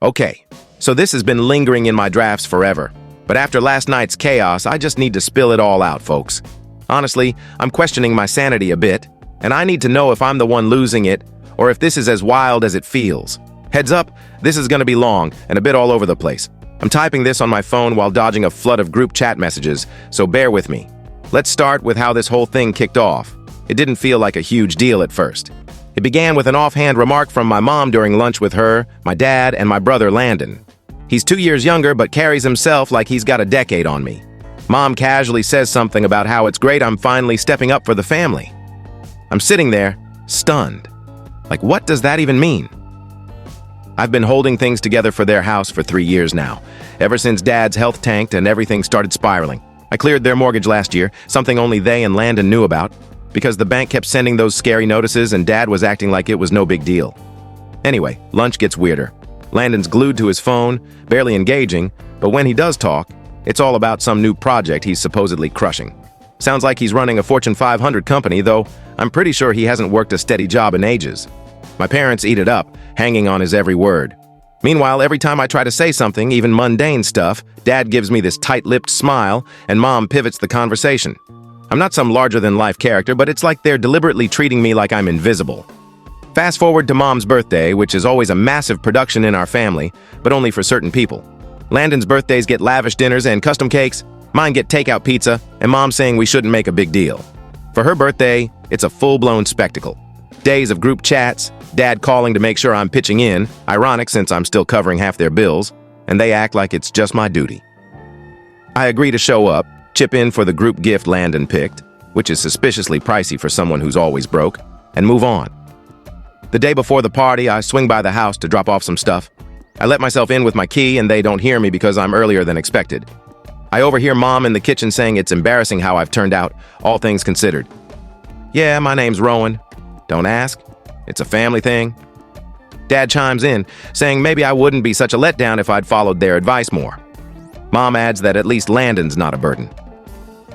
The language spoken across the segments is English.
Okay, so this has been lingering in my drafts forever. But after last night's chaos, I just need to spill it all out, folks. Honestly, I'm questioning my sanity a bit, and I need to know if I'm the one losing it, or if this is as wild as it feels. Heads up, this is going to be long and a bit all over the place. I'm typing this on my phone while dodging a flood of group chat messages, so bear with me. Let's start with how this whole thing kicked off. It didn't feel like a huge deal at first. It began with an offhand remark from my mom during lunch with her, my dad, and my brother Landon. He's 2 years younger but carries himself like he's got a decade on me. Mom casually says something about how it's great I'm finally stepping up for the family. I'm sitting there, stunned. Like, what does that even mean? I've been holding things together for their house for 3 years now, ever since Dad's health tanked and everything started spiraling. I cleared their mortgage last year, something only they and Landon knew about, because the bank kept sending those scary notices and Dad was acting like it was no big deal. Anyway, lunch gets weirder. Landon's glued to his phone, barely engaging, but when he does talk, it's all about some new project he's supposedly crushing. Sounds like he's running a Fortune 500 company, though I'm pretty sure he hasn't worked a steady job in ages. My parents eat it up, hanging on his every word. Meanwhile, every time I try to say something, even mundane stuff, Dad gives me this tight-lipped smile, and Mom pivots the conversation. I'm not some larger-than-life character, but it's like they're deliberately treating me like I'm invisible. Fast forward to Mom's birthday, which is always a massive production in our family, but only for certain people. Landon's birthdays get lavish dinners and custom cakes, mine get takeout pizza, and Mom saying we shouldn't make a big deal. For her birthday, it's a full-blown spectacle. Days of group chats, Dad calling to make sure I'm pitching in, ironic since I'm still covering half their bills, and they act like it's just my duty. I agree to show up, chip in for the group gift Landon picked, which is suspiciously pricey for someone who's always broke, and move on. The day before the party, I swing by the house to drop off some stuff. I let myself in with my key and they don't hear me because I'm earlier than expected. I overhear Mom in the kitchen saying it's embarrassing how I've turned out, all things considered. Yeah, my name's Rowan. Don't ask. It's a family thing. Dad chimes in, saying maybe I wouldn't be such a letdown if I'd followed their advice more. Mom adds that at least Landon's not a burden.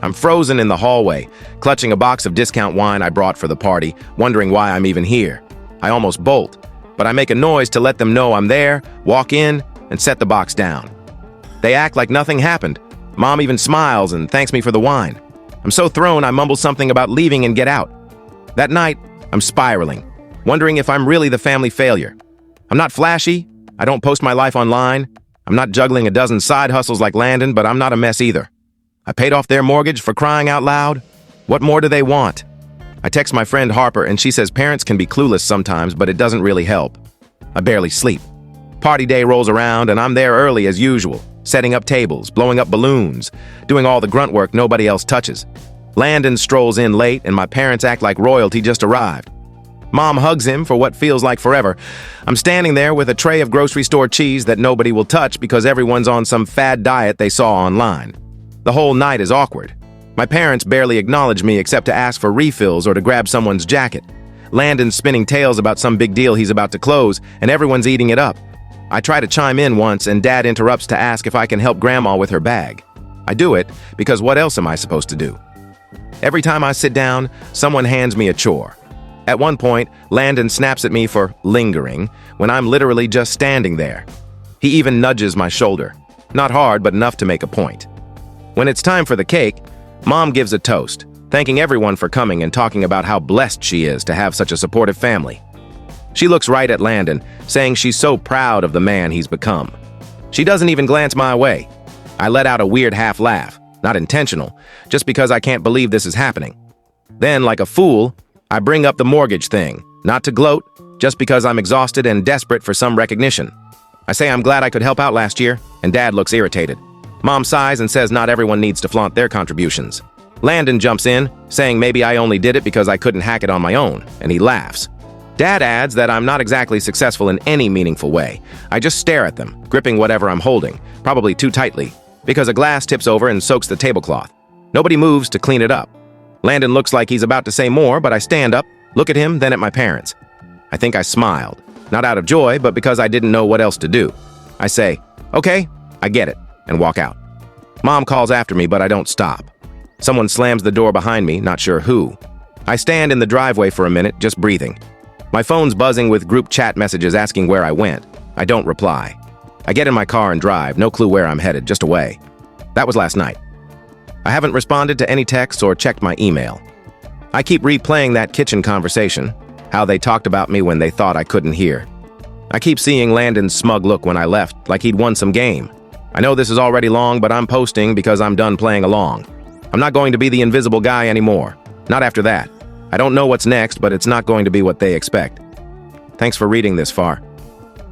I'm frozen in the hallway, clutching a box of discount wine I brought for the party, wondering why I'm even here. I almost bolt, but I make a noise to let them know I'm there, walk in, and set the box down. They act like nothing happened. Mom even smiles and thanks me for the wine. I'm so thrown I mumble something about leaving and get out. That night, I'm spiraling, wondering if I'm really the family failure. I'm not flashy, I don't post my life online, I'm not juggling a dozen side hustles like Landon, but I'm not a mess either. I paid off their mortgage for crying out loud. What more do they want? I text my friend Harper and she says parents can be clueless sometimes, but it doesn't really help. I barely sleep. Party day rolls around and I'm there early as usual, setting up tables, blowing up balloons, doing all the grunt work nobody else touches. Landon strolls in late and my parents act like royalty just arrived. Mom hugs him for what feels like forever. I'm standing there with a tray of grocery store cheese that nobody will touch because everyone's on some fad diet they saw online. The whole night is awkward. My parents barely acknowledge me except to ask for refills or to grab someone's jacket. Landon's spinning tales about some big deal he's about to close, and everyone's eating it up. I try to chime in once, and Dad interrupts to ask if I can help Grandma with her bag. I do it because what else am I supposed to do? Every time I sit down, someone hands me a chore. At one point, Landon snaps at me for lingering when I'm literally just standing there. He even nudges my shoulder. Not hard, but enough to make a point. When it's time for the cake, Mom gives a toast, thanking everyone for coming and talking about how blessed she is to have such a supportive family. She looks right at Landon, saying she's so proud of the man he's become. She doesn't even glance my way. I let out a weird half laugh, not intentional, just because I can't believe this is happening. Then, like a fool, I bring up the mortgage thing, not to gloat, just because I'm exhausted and desperate for some recognition. I say I'm glad I could help out last year, and Dad looks irritated. Mom sighs and says not everyone needs to flaunt their contributions. Landon jumps in, saying maybe I only did it because I couldn't hack it on my own, and he laughs. Dad adds that I'm not exactly successful in any meaningful way. I just stare at them, gripping whatever I'm holding, probably too tightly, because a glass tips over and soaks the tablecloth. Nobody moves to clean it up. Landon looks like he's about to say more, but I stand up, look at him, then at my parents. I think I smiled, not out of joy, but because I didn't know what else to do. I say, okay, I get it, and walk out. Mom calls after me, but I don't stop. Someone slams the door behind me, not sure who. I stand in the driveway for a minute, just breathing. My phone's buzzing with group chat messages asking where I went. I don't reply. I get in my car and drive, no clue where I'm headed, just away. That was last night. I haven't responded to any texts or checked my email. I keep replaying that kitchen conversation, how they talked about me when they thought I couldn't hear. I keep seeing Landon's smug look when I left, like he'd won some game. I know this is already long, but I'm posting because I'm done playing along. I'm not going to be the invisible guy anymore. Not after that. I don't know what's next, but it's not going to be what they expect. Thanks for reading this far.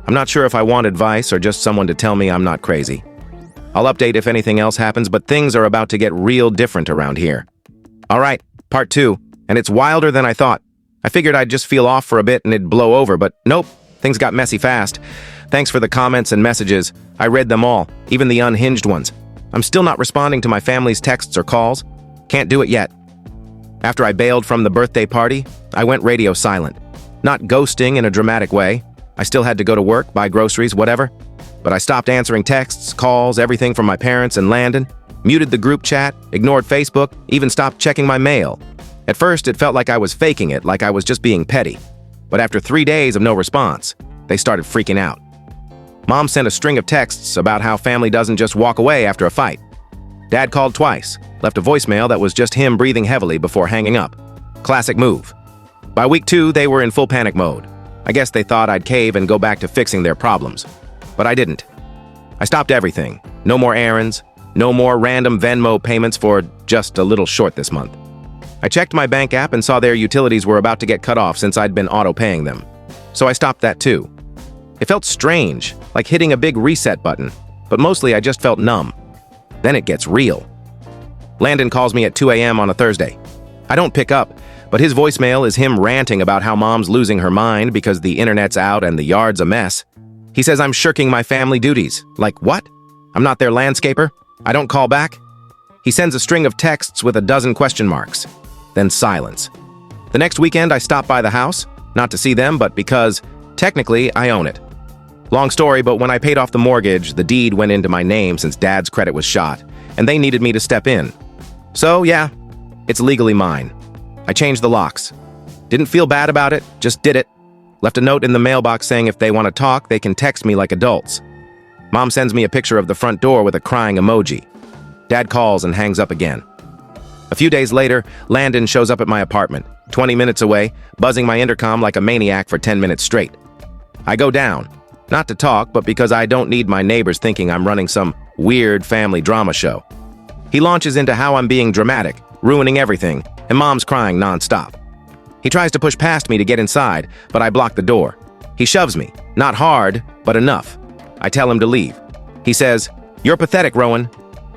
I'm not sure if I want advice or just someone to tell me I'm not crazy. I'll update if anything else happens, but things are about to get real different around here. All right, part 2, and it's wilder than I thought. I figured I'd just feel off for a bit and it'd blow over, but nope, things got messy fast. Thanks for the comments and messages. I read them all, even the unhinged ones. I'm still not responding to my family's texts or calls. Can't do it yet. After I bailed from the birthday party, I went radio silent. Not ghosting in a dramatic way. I still had to go to work, buy groceries, whatever. But I stopped answering texts, calls, everything from my parents and Landon, muted the group chat, ignored Facebook, even stopped checking my mail. At first, it felt like I was faking it, like I was just being petty. But after 3 days of no response, they started freaking out. Mom sent a string of texts about how family doesn't just walk away after a fight. Dad called twice, left a voicemail that was just him breathing heavily before hanging up. Classic move. By week 2, they were in full panic mode. I guess they thought I'd cave and go back to fixing their problems. But I didn't. I stopped everything. No more errands, no more random Venmo payments for just a little short this month. I checked my bank app and saw their utilities were about to get cut off since I'd been auto-paying them. So I stopped that too. It felt strange, like hitting a big reset button, but mostly I just felt numb. Then it gets real. Landon calls me at 2 a.m. on a Thursday. I don't pick up, but his voicemail is him ranting about how mom's losing her mind because the internet's out and the yard's a mess. He says I'm shirking my family duties. Like, what? I'm not their landscaper? I don't call back? He sends a string of texts with a dozen question marks. Then silence. The next weekend, I stopped by the house, not to see them, but because, technically, I own it. Long story, but when I paid off the mortgage, the deed went into my name since Dad's credit was shot, and they needed me to step in. So, yeah, it's legally mine. I changed the locks. Didn't feel bad about it, just did it. Left a note in the mailbox saying if they want to talk, they can text me like adults. Mom sends me a picture of the front door with a crying emoji. Dad calls and hangs up again. A few days later, Landon shows up at my apartment, 20 minutes away, buzzing my intercom like a maniac for 10 minutes straight. I go down, not to talk, but because I don't need my neighbors thinking I'm running some weird family drama show. He launches into how I'm being dramatic, ruining everything, and Mom's crying nonstop. He tries to push past me to get inside, but I block the door. He shoves me, not hard, but enough. I tell him to leave. He says, "You're pathetic, Rowan.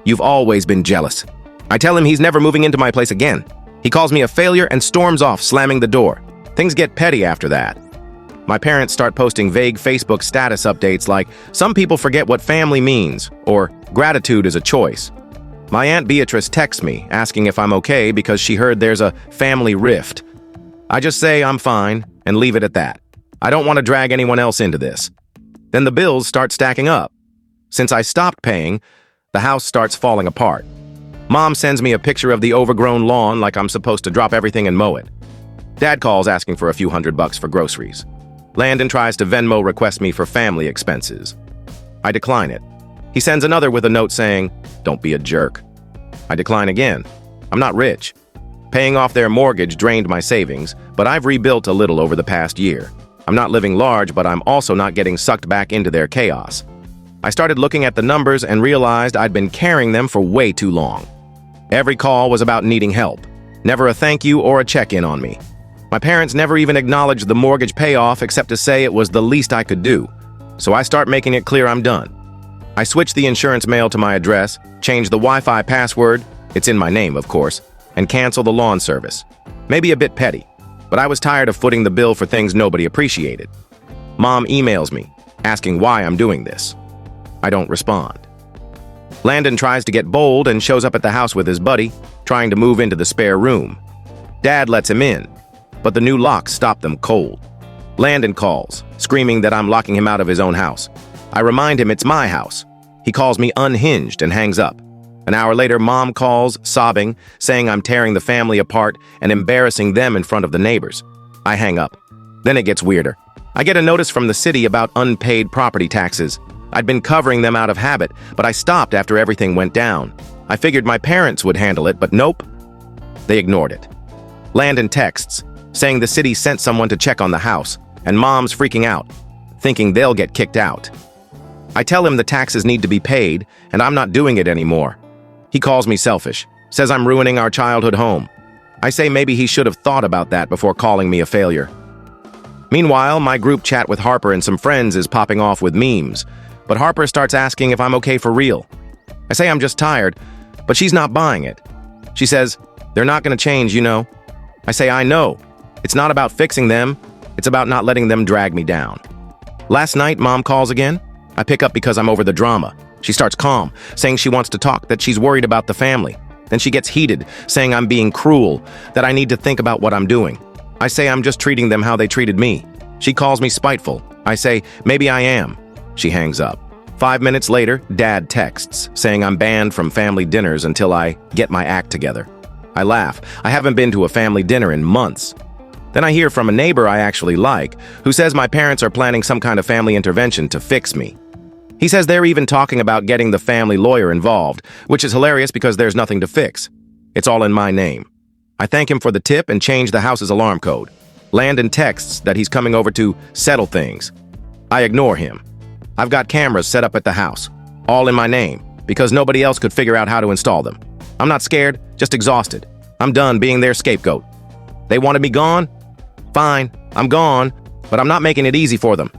You've always been jealous." I tell him he's never moving into my place again. He calls me a failure and storms off, slamming the door. Things get petty after that. My parents start posting vague Facebook status updates like, "Some people forget what family means," or "Gratitude is a choice." My Aunt Beatrice texts me, asking if I'm okay because she heard there's a family rift. I just say I'm fine and leave it at that. I don't want to drag anyone else into this. Then the bills start stacking up. Since I stopped paying, the house starts falling apart. Mom sends me a picture of the overgrown lawn like I'm supposed to drop everything and mow it. Dad calls asking for a few $100 for groceries. Landon tries to Venmo request me for family expenses. I decline it. He sends another with a note saying, "Don't be a jerk." I decline again. I'm not rich. Paying off their mortgage drained my savings, but I've rebuilt a little over the past year. I'm not living large, but I'm also not getting sucked back into their chaos. I started looking at the numbers and realized I'd been carrying them for way too long. Every call was about needing help. Never a thank you or a check-in on me. My parents never even acknowledged the mortgage payoff except to say it was the least I could do. So I start making it clear I'm done. I switch the insurance mail to my address, change the Wi-Fi password, it's in my name of course, and cancel the lawn service. Maybe a bit petty, but I was tired of footing the bill for things nobody appreciated. Mom emails me, asking why I'm doing this. I don't respond. Landon tries to get bold and shows up at the house with his buddy, trying to move into the spare room. Dad lets him in, but the new locks stop them cold. Landon calls, screaming that I'm locking him out of his own house. I remind him it's my house. He calls me unhinged and hangs up. An hour later, Mom calls, sobbing, saying I'm tearing the family apart and embarrassing them in front of the neighbors. I hang up. Then it gets weirder. I get a notice from the city about unpaid property taxes. I'd been covering them out of habit, but I stopped after everything went down. I figured my parents would handle it, but nope. They ignored it. Landon texts, saying the city sent someone to check on the house, and Mom's freaking out, thinking they'll get kicked out. I tell him the taxes need to be paid, and I'm not doing it anymore. He calls me selfish, says I'm ruining our childhood home. I say maybe he should have thought about that before calling me a failure. Meanwhile, my group chat with Harper and some friends is popping off with memes, but Harper starts asking if I'm okay for real. I say I'm just tired, but she's not buying it. She says, "They're not going to change, you know." I say, "I know. It's not about fixing them. It's about not letting them drag me down." Last night, Mom calls again. I pick up because I'm over the drama. She starts calm, saying she wants to talk, that she's worried about the family. Then she gets heated, saying I'm being cruel, that I need to think about what I'm doing. I say I'm just treating them how they treated me. She calls me spiteful. I say, maybe I am. She hangs up. 5 minutes later, Dad texts, saying I'm banned from family dinners until I get my act together. I laugh. I haven't been to a family dinner in months. Then I hear from a neighbor I actually like, who says my parents are planning some kind of family intervention to fix me. He says they're even talking about getting the family lawyer involved, which is hilarious because there's nothing to fix. It's all in my name. I thank him for the tip and change the house's alarm code. Landon texts that he's coming over to settle things. I ignore him. I've got cameras set up at the house, all in my name, because nobody else could figure out how to install them. I'm not scared, just exhausted. I'm done being their scapegoat. They wanted me gone? Fine, I'm gone, but I'm not making it easy for them.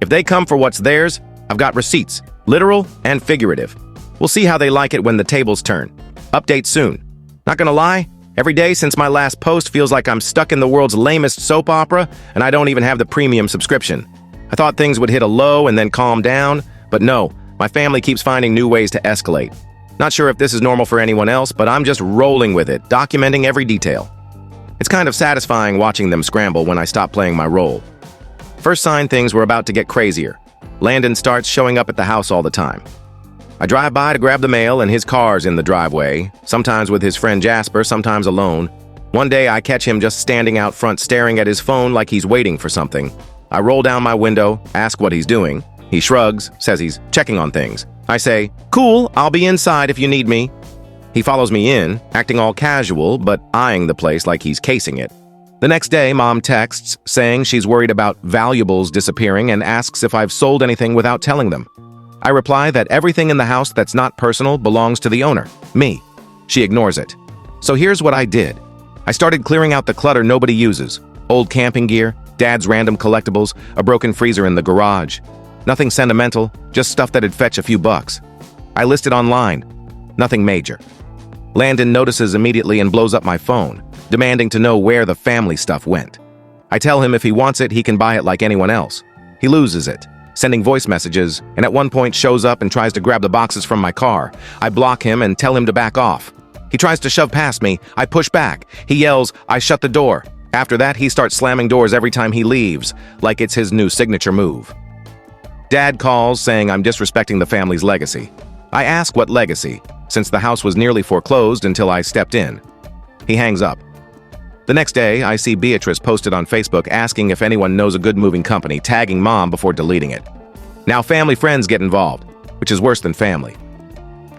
If they come for what's theirs, I've got receipts, literal and figurative. We'll see how they like it when the tables turn. Update soon. Not gonna lie, every day since my last post feels like I'm stuck in the world's lamest soap opera, and I don't even have the premium subscription. I thought things would hit a low and then calm down, but no, my family keeps finding new ways to escalate. Not sure if this is normal for anyone else, but I'm just rolling with it, documenting every detail. It's kind of satisfying watching them scramble when I stop playing my role. First sign things were about to get crazier. Landon starts showing up at the house all the time. I drive by to grab the mail and his car's in the driveway, sometimes with his friend Jasper, sometimes alone. One day I catch him just standing out front staring at his phone like he's waiting for something. I roll down my window, ask what he's doing. He shrugs, says he's checking on things. I say, "Cool, I'll be inside if you need me." He follows me in, acting all casual, but eyeing the place like he's casing it. The next day, Mom texts, saying she's worried about valuables disappearing and asks if I've sold anything without telling them. I reply that everything in the house that's not personal belongs to the owner, me. She ignores it. So here's what I did. I started clearing out the clutter nobody uses. Old camping gear, Dad's random collectibles, a broken freezer in the garage. Nothing sentimental, just stuff that'd fetch a few bucks. I listed online. Nothing major. Landon notices immediately and blows up my phone, demanding to know where the family stuff went. I tell him if he wants it, he can buy it like anyone else. He loses it, sending voice messages, and at one point shows up and tries to grab the boxes from my car. I block him and tell him to back off. He tries to shove past me. I push back. He yells, I shut the door. After that, he starts slamming doors every time he leaves, like it's his new signature move. Dad calls, saying I'm disrespecting the family's legacy. I ask what legacy, since the house was nearly foreclosed until I stepped in. He hangs up. The next day, I see Beatrice posted on Facebook asking if anyone knows a good moving company, tagging Mom before deleting it. Now family friends get involved, which is worse than family.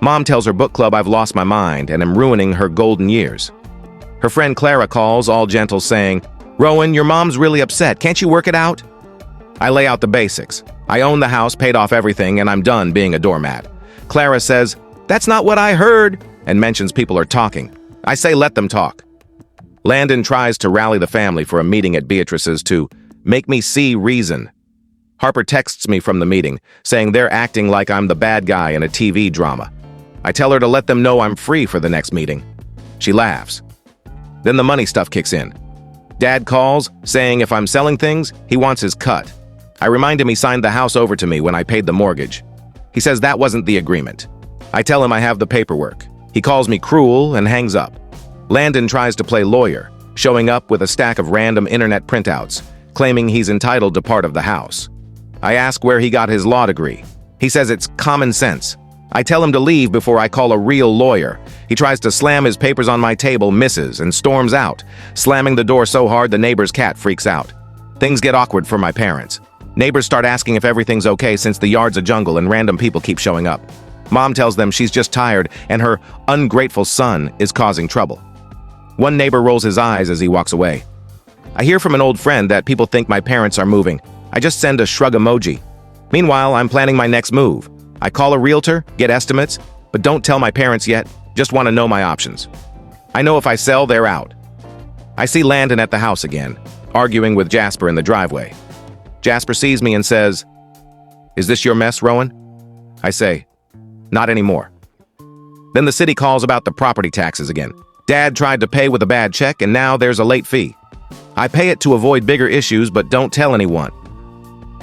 Mom tells her book club I've lost my mind and am ruining her golden years. Her friend Clara calls, all gentle, saying, "Rowan, your mom's really upset. Can't you work it out?" I lay out the basics. I own the house, paid off everything, and I'm done being a doormat. Clara says, "That's not what I heard," and mentions people are talking. I say let them talk. Landon tries to rally the family for a meeting at Beatrice's to make me see reason. Harper texts me from the meeting, saying they're acting like I'm the bad guy in a TV drama. I tell her to let them know I'm free for the next meeting. She laughs. Then the money stuff kicks in. Dad calls, saying if I'm selling things, he wants his cut. I remind him he signed the house over to me when I paid the mortgage. He says that wasn't the agreement. I tell him I have the paperwork. He calls me cruel and hangs up. Landon tries to play lawyer, showing up with a stack of random internet printouts, claiming he's entitled to part of the house. I ask where he got his law degree. He says it's common sense. I tell him to leave before I call a real lawyer. He tries to slam his papers on my table, misses, and storms out, slamming the door so hard the neighbor's cat freaks out. Things get awkward for my parents. Neighbors start asking if everything's okay since the yard's a jungle and random people keep showing up. Mom tells them she's just tired and her ungrateful son is causing trouble. One neighbor rolls his eyes as he walks away. I hear from an old friend that people think my parents are moving. I just send a shrug emoji. Meanwhile, I'm planning my next move. I call a realtor, get estimates, but don't tell my parents yet, just want to know my options. I know if I sell, they're out. I see Landon at the house again, arguing with Jasper in the driveway. Jasper sees me and says, "Is this your mess, Rowan?" I say, "Not anymore." Then the city calls about the property taxes again. Dad tried to pay with a bad check and now there's a late fee. I pay it to avoid bigger issues but don't tell anyone.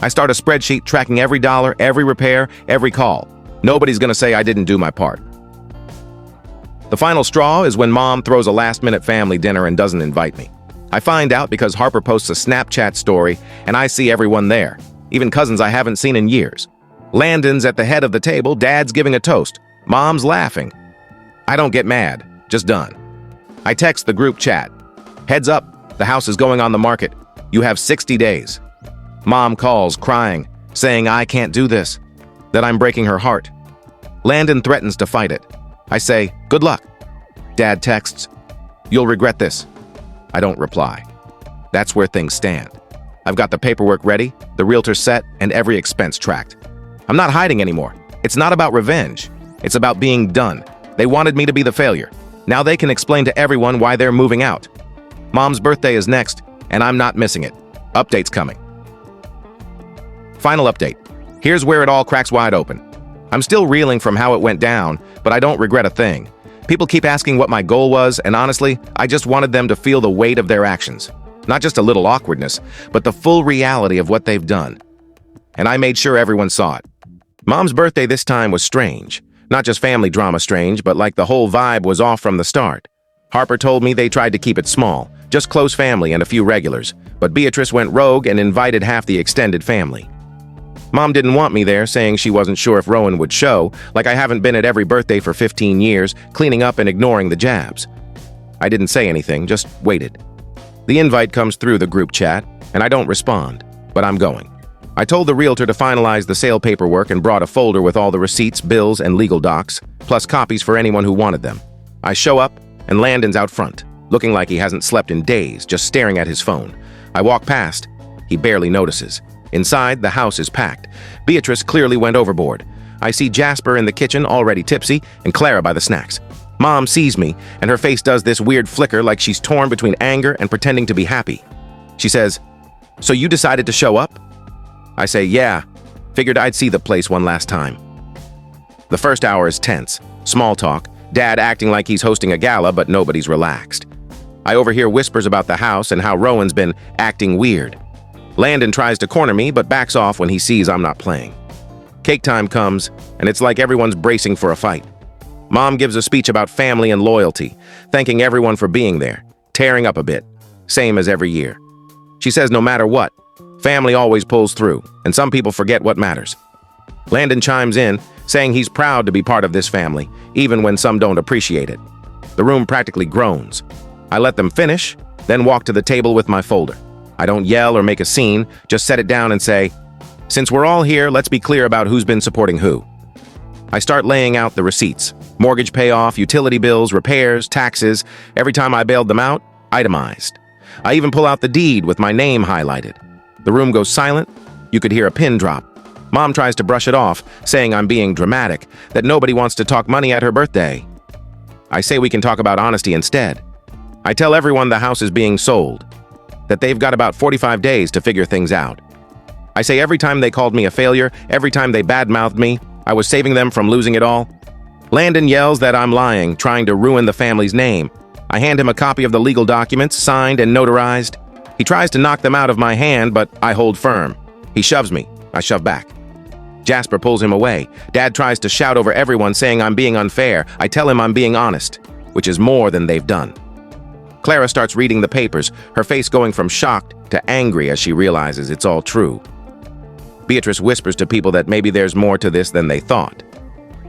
I start a spreadsheet tracking every dollar, every repair, every call. Nobody's gonna say I didn't do my part. The final straw is when Mom throws a last-minute family dinner and doesn't invite me. I find out because Harper posts a Snapchat story and I see everyone there, even cousins I haven't seen in years. Landon's at the head of the table, Dad's giving a toast. Mom's laughing. I don't get mad, just done. I text the group chat. "Heads up, the house is going on the market. You have 60 days. Mom calls, crying, saying I can't do this, that I'm breaking her heart. Landon threatens to fight it. I say, "Good luck." Dad texts, "You'll regret this." I don't reply. That's where things stand. I've got the paperwork ready, the realtor set, and every expense tracked. I'm not hiding anymore. It's not about revenge. It's about being done. They wanted me to be the failure. Now they can explain to everyone why they're moving out. Mom's birthday is next, and I'm not missing it. Update's coming. Final update. Here's where it all cracks wide open. I'm still reeling from how it went down, but I don't regret a thing. People keep asking what my goal was, and honestly, I just wanted them to feel the weight of their actions. Not just a little awkwardness, but the full reality of what they've done. And I made sure everyone saw it. Mom's birthday this time was strange. Not just family drama strange, but like the whole vibe was off from the start. Harper told me they tried to keep it small, just close family and a few regulars, but Beatrice went rogue and invited half the extended family. Mom didn't want me there, saying she wasn't sure if Rowan would show, like I haven't been at every birthday for 15 years, cleaning up and ignoring the jabs. I didn't say anything, just waited. The invite comes through the group chat, and I don't respond, but I'm going. I told the realtor to finalize the sale paperwork and brought a folder with all the receipts, bills, and legal docs, plus copies for anyone who wanted them. I show up, and Landon's out front, looking like he hasn't slept in days, just staring at his phone. I walk past. He barely notices. Inside, the house is packed. Beatrice clearly went overboard. I see Jasper in the kitchen, already tipsy, and Clara by the snacks. Mom sees me, and her face does this weird flicker like she's torn between anger and pretending to be happy. She says, "So you decided to show up?" I say, "Yeah. Figured I'd see the place one last time." The first hour is tense. Small talk. Dad acting like he's hosting a gala, but nobody's relaxed. I overhear whispers about the house and how Rowan's been acting weird. Landon tries to corner me, but backs off when he sees I'm not playing. Cake time comes, and it's like everyone's bracing for a fight. Mom gives a speech about family and loyalty, thanking everyone for being there, tearing up a bit, same as every year. She says no matter what, family always pulls through, and some people forget what matters. Landon chimes in, saying he's proud to be part of this family, even when some don't appreciate it. The room practically groans. I let them finish, then walk to the table with my folder. I don't yell or make a scene, just set it down and say, "Since we're all here, let's be clear about who's been supporting who." I start laying out the receipts, mortgage payoff, utility bills, repairs, taxes. Every time I bailed them out, itemized. I even pull out the deed with my name highlighted. The room goes silent. You could hear a pin drop. Mom tries to brush it off, saying I'm being dramatic, that nobody wants to talk money at her birthday. I say we can talk about honesty instead. I tell everyone the house is being sold, that they've got about 45 days to figure things out. I say every time they called me a failure, every time they badmouthed me, I was saving them from losing it all. Landon yells that I'm lying, trying to ruin the family's name. I hand him a copy of the legal documents, signed and notarized. He tries to knock them out of my hand, but I hold firm. He shoves me. I shove back. Jasper pulls him away. Dad tries to shout over everyone, saying I'm being unfair. I tell him I'm being honest, which is more than they've done. Clara starts reading the papers, her face going from shocked to angry as she realizes it's all true. Beatrice whispers to people that maybe there's more to this than they thought.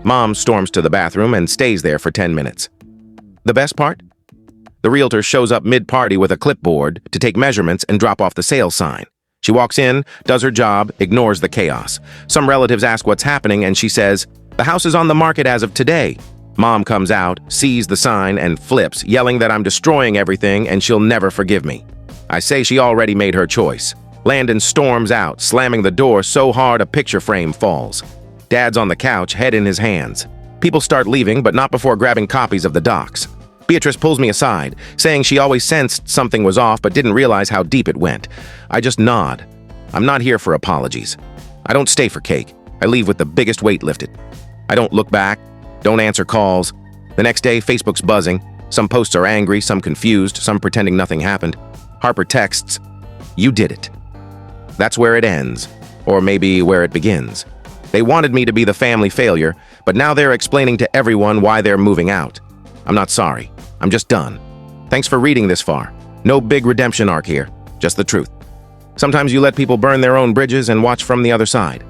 Mom storms to the bathroom and stays there for 10 minutes. The best part? The realtor shows up mid-party with a clipboard to take measurements and drop off the sale sign. She She walks in, does her job, ignores the chaos. Some relatives ask what's happening, and she says, "The house is on the market as of today." Mom comes out, sees the sign, and flips, yelling that I'm destroying everything and she'll never forgive me. I say she already made her choice. Landon storms out, slamming the door so hard a picture frame falls. Dad's on the couch, head in his hands. People start leaving, but not before grabbing copies of the docs. Beatrice pulls me aside, saying she always sensed something was off but didn't realize how deep it went. I just nod. I'm not here for apologies. I don't stay for cake. I leave with the biggest weight lifted. I don't look back, don't answer calls. The next day, Facebook's buzzing. Some posts are angry, some confused, some pretending nothing happened. Harper texts, "You did it." That's where it ends, or maybe where it begins. They wanted me to be the family failure, but now they're explaining to everyone why they're moving out. I'm not sorry. I'm just done. Thanks for reading this far. No big redemption arc here, just the truth. Sometimes you let people burn their own bridges and watch from the other side.